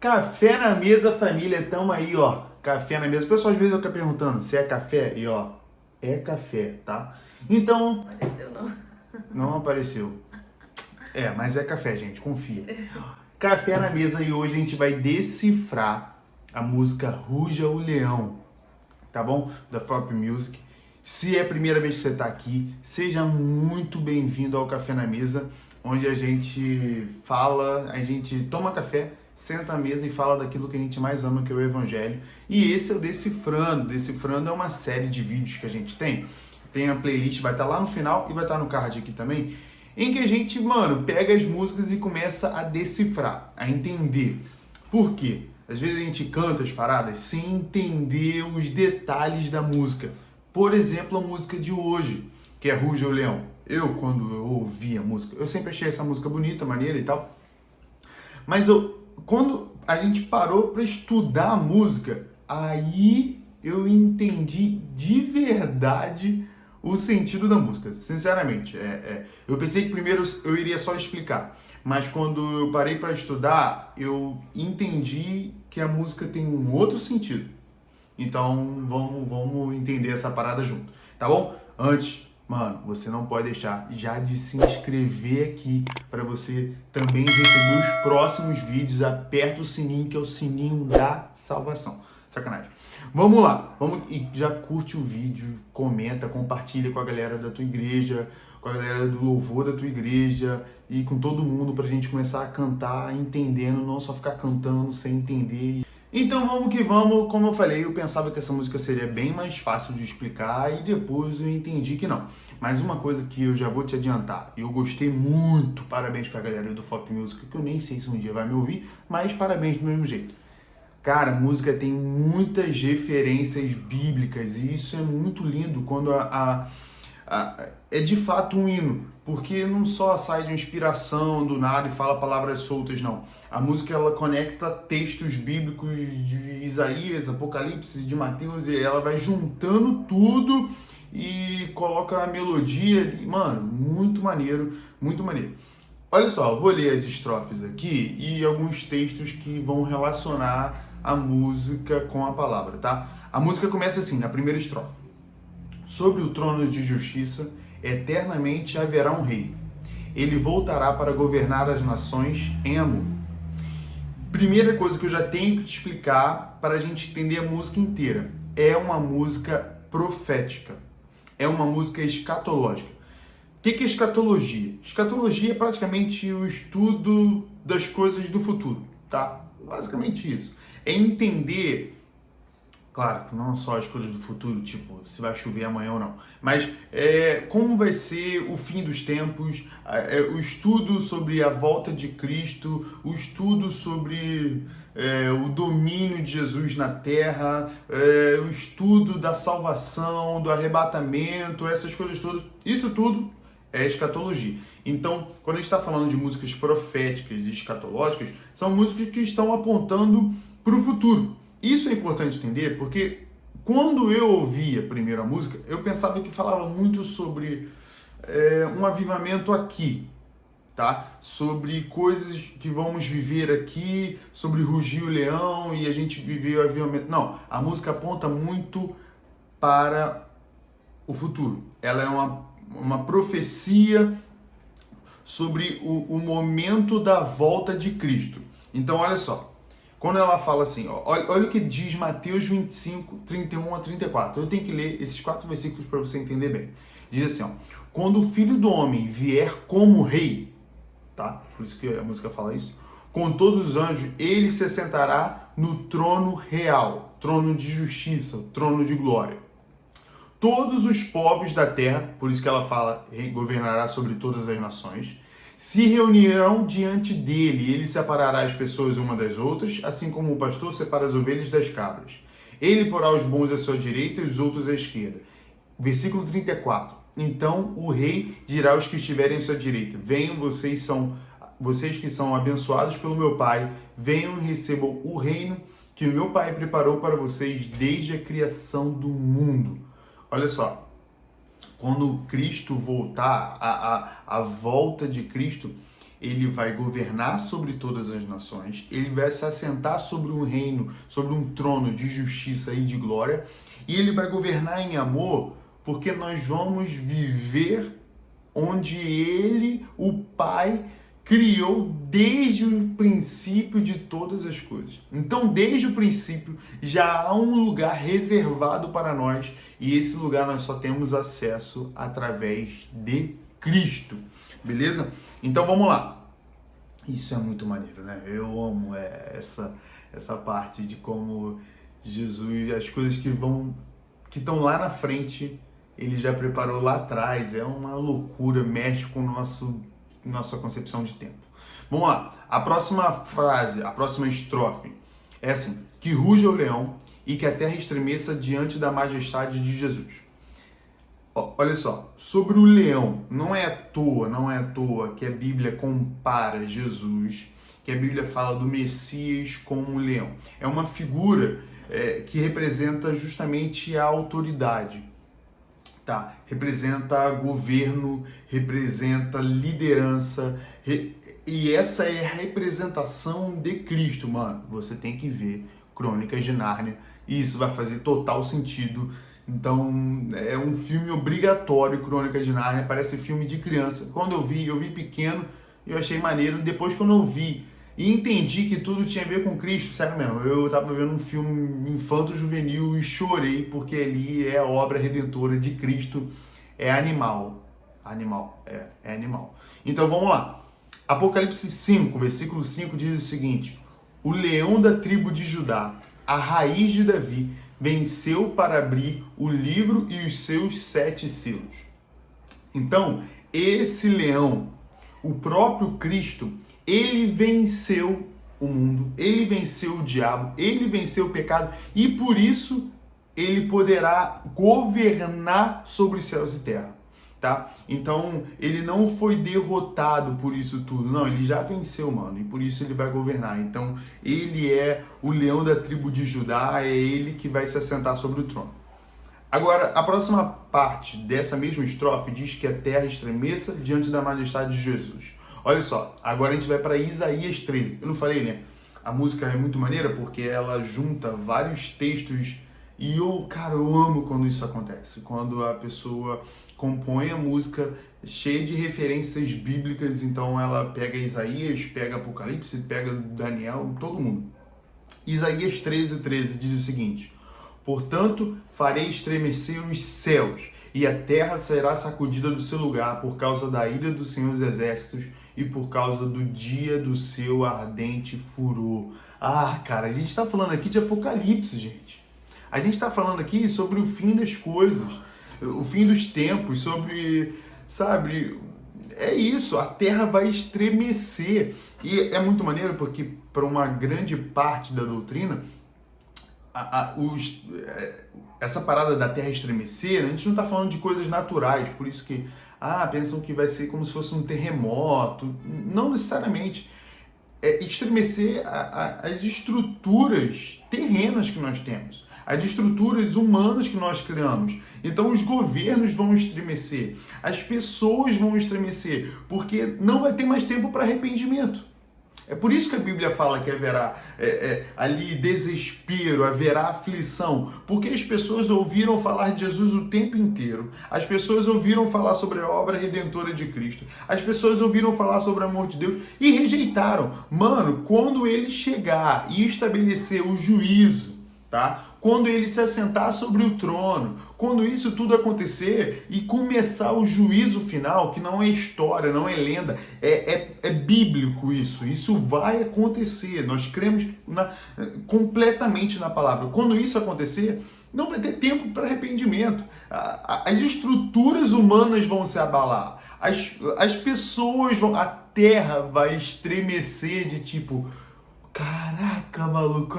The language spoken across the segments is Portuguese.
Café na mesa, família, tamo aí, ó. Café na mesa. O pessoal às vezes fica perguntando se é café e ó, é café, tá? Então, Apareceu não. não apareceu. Mas é café, gente, confia. Café na mesa e hoje a gente vai decifrar a música Ruja o Leão, tá bom? Da Folk Music. Se é a primeira vez que você tá aqui, seja muito bem-vindo ao Café na Mesa, onde a gente fala, a gente toma café, senta à mesa e fala daquilo que a gente mais ama, que é o Evangelho. E esse é o Decifrando. Decifrando é uma série de vídeos que a gente tem. Tem a playlist, vai estar lá no final e vai estar no card aqui também, em que a gente, pega as músicas e começa a decifrar, a entender. Por quê? Às vezes a gente canta as paradas sem entender os detalhes da música. Por exemplo, a música de hoje, que é Ruja o Leão. Quando eu ouvi a música, eu sempre achei essa música bonita, maneira e tal. Mas quando a gente parou para estudar a música, aí eu entendi de verdade o sentido da música. Sinceramente, eu pensei que primeiro eu iria só explicar, mas quando eu parei para estudar, eu entendi que a música tem um outro sentido. Então vamos entender essa parada junto, tá bom? Antes, você não pode deixar já de se inscrever aqui para você também receber os próximos vídeos. Aperta o sininho, que é o sininho da salvação. Sacanagem. Vamos lá, e já curte o vídeo, comenta, compartilha com a galera da tua igreja, com a galera do louvor da tua igreja e com todo mundo pra gente começar a cantar entendendo, não só ficar cantando sem entender. Então vamos que vamos, como eu falei, eu pensava que essa música seria bem mais fácil de explicar e depois eu entendi que não. Mas uma coisa que eu já vou te adiantar, eu gostei muito, parabéns pra galera do Folk Music, que eu nem sei se um dia vai me ouvir, mas parabéns do mesmo jeito. Cara, a música tem muitas referências bíblicas e isso é muito lindo quando é de fato um hino, porque não só sai de uma inspiração do nada e fala palavras soltas, não. A música ela conecta textos bíblicos de Isaías, Apocalipse, de Mateus e ela vai juntando tudo e coloca a melodia ali. Mano, muito maneiro, muito maneiro. Olha só, eu vou ler as estrofes aqui e alguns textos que vão relacionar a música com a palavra, tá? A música começa assim, na primeira estrofe. Sobre o trono de justiça, eternamente haverá um rei. Ele voltará para governar as nações em amor. Primeira coisa que eu já tenho que te explicar para a gente entender a música inteira. É uma música profética. É uma música escatológica. O que é escatologia? Escatologia é praticamente o estudo das coisas do futuro, tá? Basicamente isso. É entender, claro, que não só as coisas do futuro, tipo, se vai chover amanhã ou não, mas como vai ser o fim dos tempos, o estudo sobre a volta de Cristo, o estudo sobre o domínio de Jesus na Terra, o estudo da salvação, do arrebatamento, essas coisas todas, isso tudo é escatologia. Então, quando a gente está falando de músicas proféticas e escatológicas, são músicas que estão apontando para o futuro. Isso é importante entender porque quando eu ouvia primeiro a música, eu pensava que falava muito sobre um avivamento aqui, tá? Sobre coisas que vamos viver aqui, sobre rugir o leão e a gente viver o avivamento. Não, a música aponta muito para o futuro. Ela é uma profecia sobre o momento da volta de Cristo. Então, olha só. Quando ela fala assim, olha o que diz Mateus 25, 31 a 34. Eu tenho que ler esses 4 versículos para você entender bem. Diz assim, quando o Filho do Homem vier como rei, tá? Por isso que a música fala isso. Com todos os anjos, ele se assentará no trono real, trono de justiça, trono de glória. Todos os povos da terra, por isso que ela fala, governará sobre todas as nações, se reunirão diante dele, ele separará as pessoas uma das outras, assim como o pastor separa as ovelhas das cabras. Ele porá os bons à sua direita e os outros à esquerda. Versículo 34. Então o rei dirá aos que estiverem à sua direita, venham, vocês que são abençoados pelo meu Pai, venham e recebam o reino que o meu Pai preparou para vocês desde a criação do mundo. Olha só, quando Cristo voltar, a volta de Cristo, ele vai governar sobre todas as nações, ele vai se assentar sobre um reino, sobre um trono de justiça e de glória, e ele vai governar em amor, porque nós vamos viver onde ele, o Pai, criou desde o princípio de todas as coisas. Então, desde o princípio, já há um lugar reservado para nós, e esse lugar nós só temos acesso através de Cristo. Beleza? Então, vamos lá. Isso é muito maneiro, né? Eu amo essa parte de como Jesus, as coisas que estão lá na frente, ele já preparou lá atrás. É uma loucura, mexe com nossa concepção de tempo. Vamos lá. A próxima frase, a próxima estrofe é assim: que ruja o leão e que a terra estremeça diante da majestade de Jesus. Olha só, sobre o leão, não é à toa que a Bíblia compara Jesus, que a Bíblia fala do Messias como um leão. É uma figura que representa justamente a autoridade, tá? Representa governo, representa liderança, e essa é a representação de Cristo, mano. Você tem que ver Crônicas de Nárnia, e isso vai fazer total sentido. Então, é um filme obrigatório, Crônicas de Nárnia, parece filme de criança. Quando eu vi pequeno, eu achei maneiro. Depois, quando eu vi e entendi que tudo tinha a ver com Cristo, sério mesmo, eu tava vendo um filme infanto-juvenil e chorei, porque ali é a obra redentora de Cristo, é animal. É animal. Então, vamos lá. Apocalipse 5, versículo 5 diz o seguinte: o leão da tribo de Judá, a raiz de Davi, venceu para abrir o livro e os seus 7 selos. Então, esse leão, o próprio Cristo, ele venceu o mundo, ele venceu o diabo, ele venceu o pecado, e por isso ele poderá governar sobre os céus e terra. Tá? Então, ele não foi derrotado por isso tudo. Não, ele já venceu, mano. E por isso ele vai governar. Então, ele é o leão da tribo de Judá. É ele que vai se assentar sobre o trono. Agora, a próxima parte dessa mesma estrofe diz que a terra estremeça diante da majestade de Jesus. Olha só, agora a gente vai para Isaías 13. Eu não falei, né? A música é muito maneira porque ela junta vários textos. E cara, eu amo quando isso acontece. Quando a pessoa compõe a música cheia de referências bíblicas, então ela pega Isaías, pega Apocalipse, pega Daniel, todo mundo. Isaías 13:13 diz o seguinte: portanto, farei estremecer os céus, e a terra será sacudida do seu lugar por causa da ira do Senhor dos Exércitos e por causa do dia do seu ardente furor. Ah, cara, a gente está falando aqui de Apocalipse, gente. A gente está falando aqui sobre o fim das coisas, o fim dos tempos, sobre, sabe, é isso, a terra vai estremecer. E é muito maneiro porque, para uma grande parte da doutrina, essa parada da terra estremecer, a gente não está falando de coisas naturais, por isso que pensam que vai ser como se fosse um terremoto. Não necessariamente. Estremecer as estruturas terrenas que nós temos, as estruturas humanas que nós criamos. Então os governos vão estremecer, as pessoas vão estremecer, porque não vai ter mais tempo para arrependimento. É por isso que a Bíblia fala que haverá ali desespero, haverá aflição, porque as pessoas ouviram falar de Jesus o tempo inteiro, as pessoas ouviram falar sobre a obra redentora de Cristo, as pessoas ouviram falar sobre o amor de Deus e rejeitaram. Mano, quando ele chegar e estabelecer o juízo, tá? Quando ele se assentar sobre o trono, quando isso tudo acontecer e começar o juízo final, que não é história, não é lenda, é bíblico isso vai acontecer, nós cremos completamente na palavra. Quando isso acontecer, não vai ter tempo para arrependimento, as estruturas humanas vão se abalar, as pessoas vão, a terra vai estremecer de tipo... Caraca, maluco,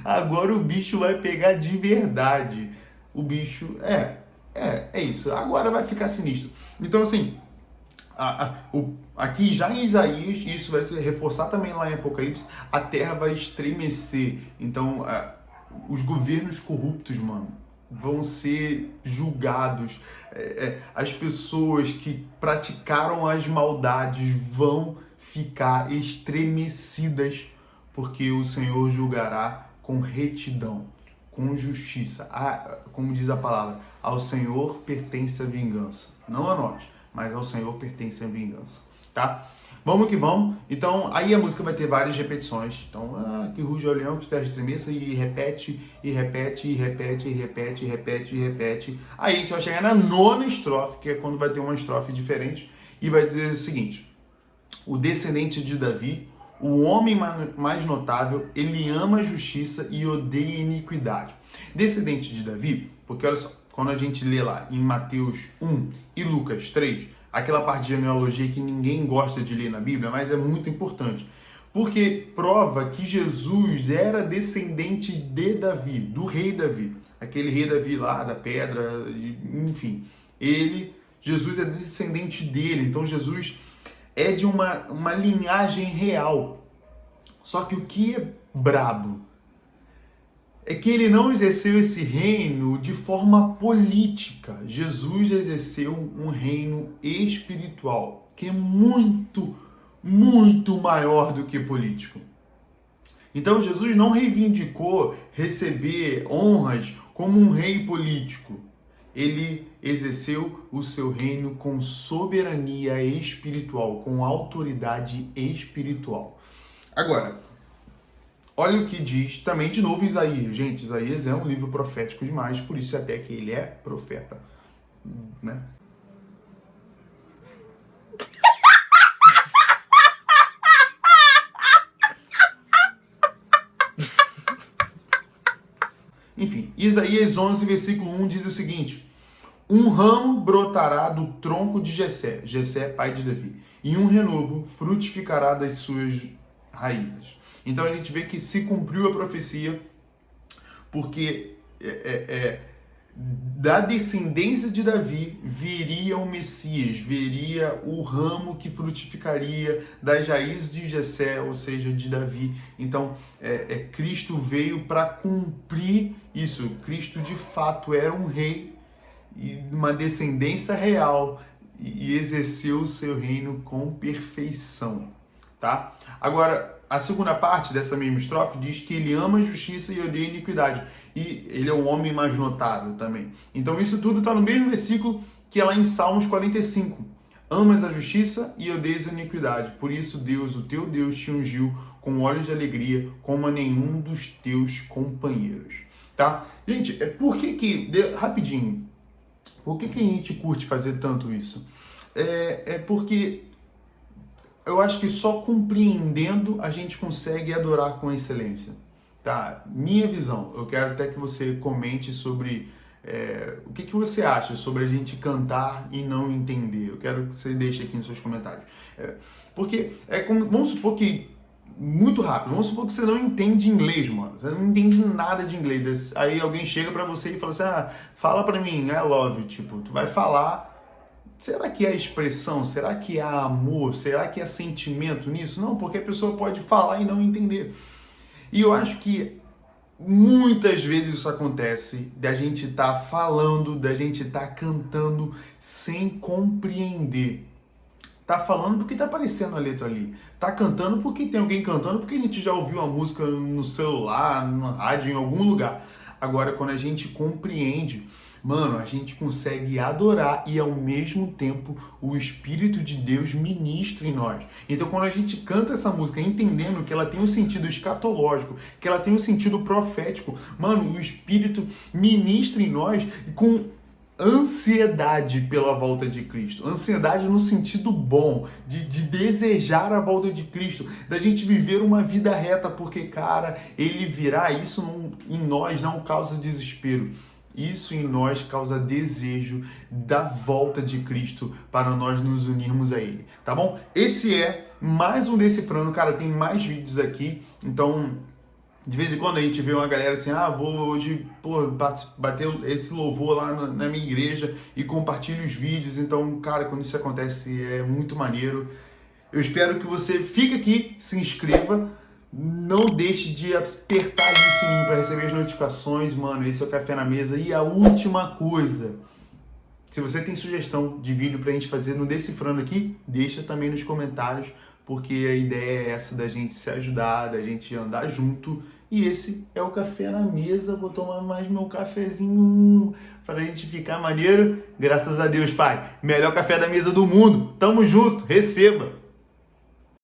agora o bicho vai pegar de verdade. O bicho, é isso, agora vai ficar sinistro. Então, assim, aqui já em Isaías, isso vai se reforçar também lá em Apocalipse, a terra vai estremecer. Então, os governos corruptos, mano, vão ser julgados. As pessoas que praticaram as maldades vão ficar estremecidas, porque o Senhor julgará com retidão, com justiça. Como diz a palavra, ao Senhor pertence a vingança. Não a nós, mas ao Senhor pertence a vingança. Tá? Vamos que vamos. Então, aí a música vai ter várias repetições. Então, que ruja o leão, que terra estremeça, e repete, e repete, e repete, e repete, e repete, e repete. Aí a gente vai chegar na nona estrofe, que é quando vai ter uma estrofe diferente, e vai dizer o seguinte: o descendente de Davi, o homem mais notável, ele ama a justiça e odeia a iniquidade. Descendente de Davi, porque olha só, quando a gente lê lá em Mateus 1 e Lucas 3, aquela parte de genealogia que ninguém gosta de ler na Bíblia, mas é muito importante, porque prova que Jesus era descendente de Davi, do rei Davi, aquele rei Davi lá da pedra, enfim, Jesus é descendente dele, então Jesus é de uma linhagem real. Só que o que é brabo é que ele não exerceu esse reino de forma política. Jesus exerceu um reino espiritual, que é muito, muito maior do que político. Então Jesus não reivindicou receber honras como um rei político. Ele exerceu o seu reino com soberania espiritual, com autoridade espiritual. Agora, olha o que diz também de novo Isaías. Gente, Isaías é um livro profético demais, por isso até que ele é profeta, né? Enfim, Isaías 11, versículo 1 diz o seguinte: um ramo brotará do tronco de Jessé, Jessé, pai de Davi, e um renovo frutificará das suas raízes. Então a gente vê que se cumpriu a profecia, porque da descendência de Davi viria o Messias, viria o ramo que frutificaria das raízes de Jessé, ou seja, de Davi. Então Cristo veio para cumprir isso. Cristo de fato era um rei e uma descendência real e exerceu o seu reino com perfeição, tá? Agora, a segunda parte dessa mesma estrofe diz que ele ama a justiça e odeia a iniquidade. E ele é o homem mais notável também. Então isso tudo está no mesmo versículo que é lá em Salmos 45. Amas a justiça e odeias a iniquidade. Por isso Deus, o teu Deus, te ungiu com óleo de alegria, como a nenhum dos teus companheiros. Tá? Gente, rapidinho, por que a gente curte fazer tanto isso? Porque eu acho que só compreendendo a gente consegue adorar com excelência. Tá? Minha visão, eu quero até que você comente sobre o que você acha sobre a gente cantar e não entender. Eu quero que você deixe aqui nos seus comentários. Porque vamos supor que, muito rápido, vamos supor que você não entende inglês, mano. Você não entende nada de inglês. Aí alguém chega pra você e fala assim, fala pra mim, I love you. Tipo, tu vai falar, será que há expressão? Será que há amor? Será que há sentimento nisso? Não, porque a pessoa pode falar e não entender. E eu acho que muitas vezes isso acontece, da gente estar falando, da gente estar cantando sem compreender. Tá falando porque tá aparecendo a letra ali. Tá cantando porque tem alguém cantando, porque a gente já ouviu a música no celular, na rádio, em algum lugar. Agora, quando a gente compreende, mano, a gente consegue adorar e ao mesmo tempo o Espírito de Deus ministra em nós. Então, quando a gente canta essa música entendendo que ela tem um sentido escatológico, que ela tem um sentido profético, mano, o Espírito ministra em nós com ansiedade pela volta de Cristo. Ansiedade no sentido bom, de desejar a volta de Cristo, da gente viver uma vida reta, porque, cara, ele virá. Isso em nós não causa desespero. Isso em nós causa desejo da volta de Cristo para nós nos unirmos a Ele, tá bom? Esse é mais um Decifrando, cara, tem mais vídeos aqui, então de vez em quando a gente vê uma galera assim, vou hoje bater esse louvor lá na minha igreja e compartilho os vídeos. Então, cara, quando isso acontece é muito maneiro. Eu espero que você fique aqui, se inscreva, Não deixe de apertar aí o sininho para receber as notificações, mano. Esse é o Café na Mesa. E a última coisa, se você tem sugestão de vídeo pra gente fazer no Decifrando aqui, deixa também nos comentários, porque a ideia é essa da gente se ajudar, da gente andar junto. E esse é o Café na Mesa. Vou tomar mais meu cafezinho pra gente ficar maneiro. Graças a Deus, pai. Melhor café da mesa do mundo. Tamo junto. Receba!